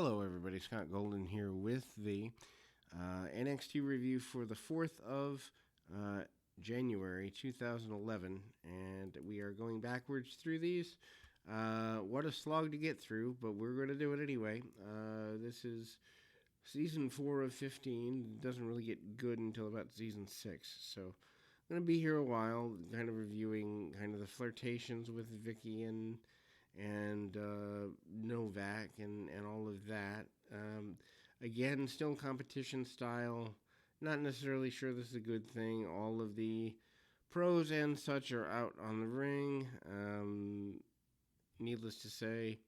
Hello, everybody. Scott Golden here with the NXT review for the 4th of January 2011, and we are going backwards through these. What a slog to get through, but we're going to do it anyway. This is season 4 of 15. It doesn't really get good until about season 6, so I'm going to be here a while, kind of reviewing kind of the flirtations with Vicky and Novak and all of that. Again, still competition style. Not necessarily sure this is a good thing. All of the pros and such are out on the ring. Needless to say,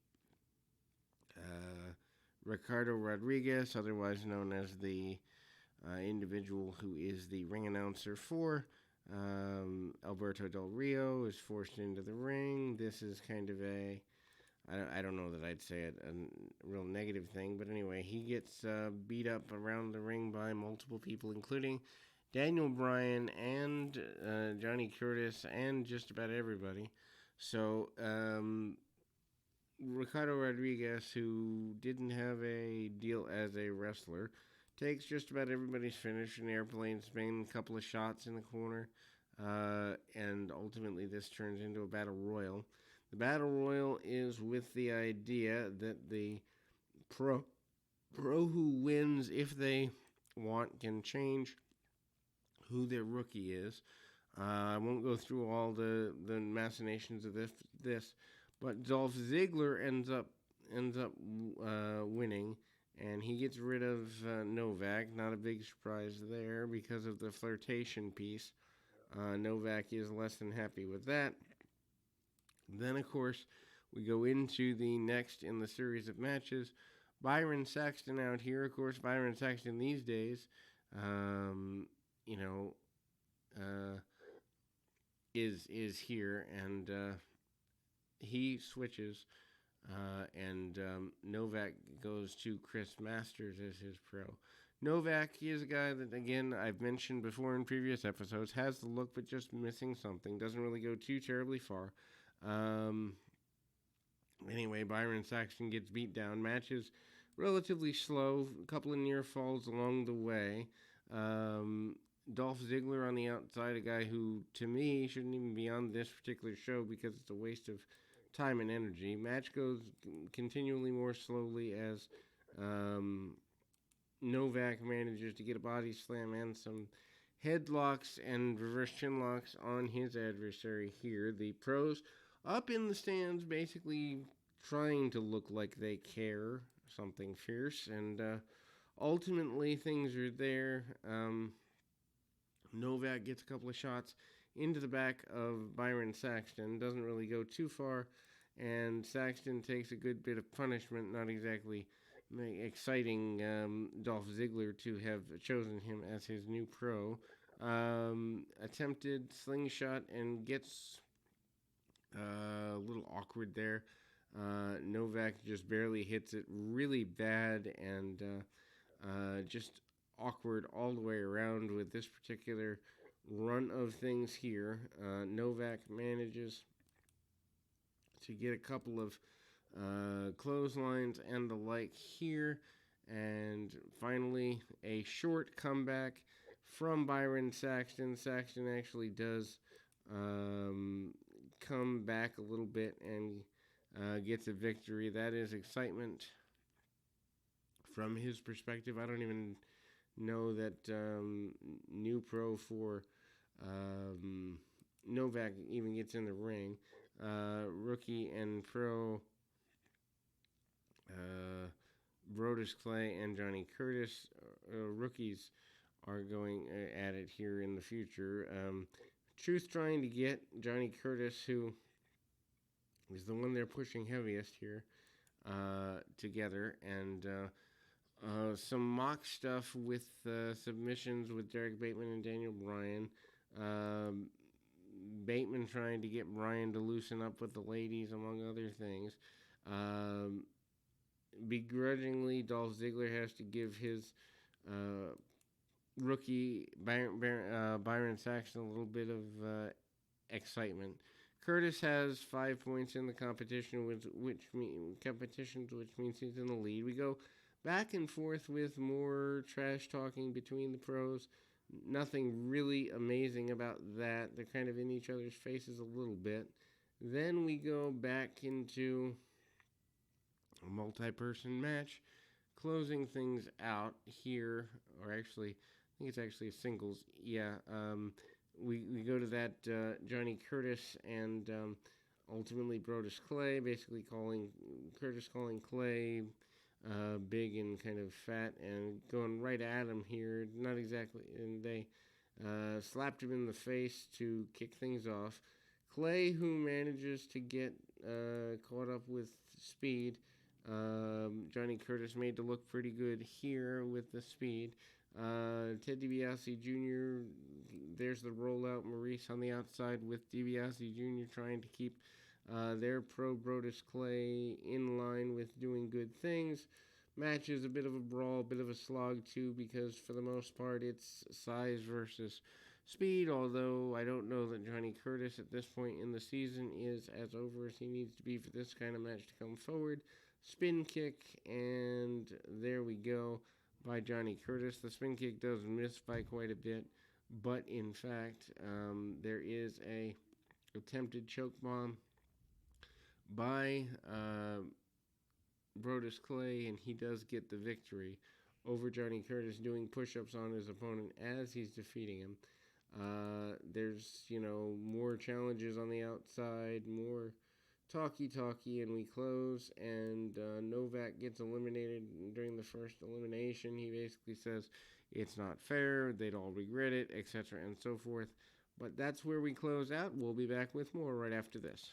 Ricardo Rodriguez, otherwise known as the individual who is the ring announcer for Alberto Del Rio, is forced into the ring. This is kind of I don't know that I'd say a real negative thing, but anyway, he gets beat up around the ring by multiple people, including Daniel Bryan and Johnny Curtis and just about everybody. So Ricardo Rodriguez, who didn't have a deal as a wrestler, takes just about everybody's finish in Airplane Spain, a couple of shots in the corner, and ultimately this turns into a battle royal. The battle royal is with the idea that the pro who wins, if they want, can change who their rookie is. I won't go through all the machinations of this, but Dolph Ziggler ends up winning. And he gets rid of Novak. Not a big surprise there because of the flirtation piece. Novak is less than happy with that. Then, of course, we go into the next in the series of matches. Byron Saxton out here. Of course, Byron Saxton these days, is here. And he switches. And Novak goes to Chris Masters as his pro. Novak, he is a guy that, again, I've mentioned before in previous episodes, has the look but just missing something. Doesn't really go too terribly far. Anyway, Byron Saxton gets beat down. Match is relatively slow. A couple of near falls along the way. Dolph Ziggler on the outside, a guy who, to me, shouldn't even be on this particular show because it's a waste of time and energy. Match goes continually more slowly as Novak manages to get a body slam and some headlocks and reverse chin locks on his adversary here. The pros up in the stands basically trying to look like they care something fierce, and ultimately things are there. Novak gets a couple of shots into the back of Byron Saxton. Doesn't really go too far, and Saxton takes a good bit of punishment. Not exactly exciting Dolph Ziggler to have chosen him as his new pro. Attempted slingshot and gets a little awkward there. Novak just barely hits it really bad, and just awkward all the way around with this particular run of things here. Novak manages to get a couple of clotheslines and the like here, and finally a short comeback from Byron Saxton. Saxton actually does come back a little bit and gets a victory. That is excitement from his perspective. I don't even know that new pro for Novak even gets in the ring. Rookie and pro Brodus Clay and Johnny Curtis, rookies, are going at it here in the future. Truth trying to get Johnny Curtis, who is the one they're pushing heaviest here, together, and some mock stuff with submissions with Derek Bateman and Daniel Bryan. Bateman trying to get Bryan to loosen up with the ladies, among other things. Begrudgingly, Dolph Ziggler has to give his rookie Byron Saxton a little bit of excitement. Curtis has 5 points in the competition, which means he's in the lead. We go back and forth with more trash talking between the pros. Nothing really amazing about that. They're kind of in each other's faces a little bit. Then we go back into a multi-person match, closing things out here, or actually, I think it's actually a singles. Yeah, we go to that Johnny Curtis and ultimately Brodus Clay, basically calling Clay big and kind of fat and going right at him here. Not exactly, and they slapped him in the face to kick things off. Clay, who manages to get caught up with speed. Johnny Curtis made to look pretty good here with the speed. Ted DiBiase Jr., there's the rollout. Maurice on the outside with DiBiase Jr. trying to keep their pro Brodus Clay in line with doing good things. Match is a bit of a brawl, a bit of a slog too, because for the most part it's size versus speed, although I don't know that Johnny Curtis at this point in the season is as over as he needs to be for this kind of match to come forward. Spin kick, and there we go by Johnny Curtis. The spin kick does miss by quite a bit, but in fact, there is a attempted choke bomb by Brodus Clay, and he does get the victory over Johnny Curtis, doing push-ups on his opponent as he's defeating him. There's, more challenges on the outside, more talkie, and we close, and Novak gets eliminated during the first elimination. He basically says it's not fair, they'd all regret it, etc., and so forth. But that's where we close out. We'll be back with more right after this.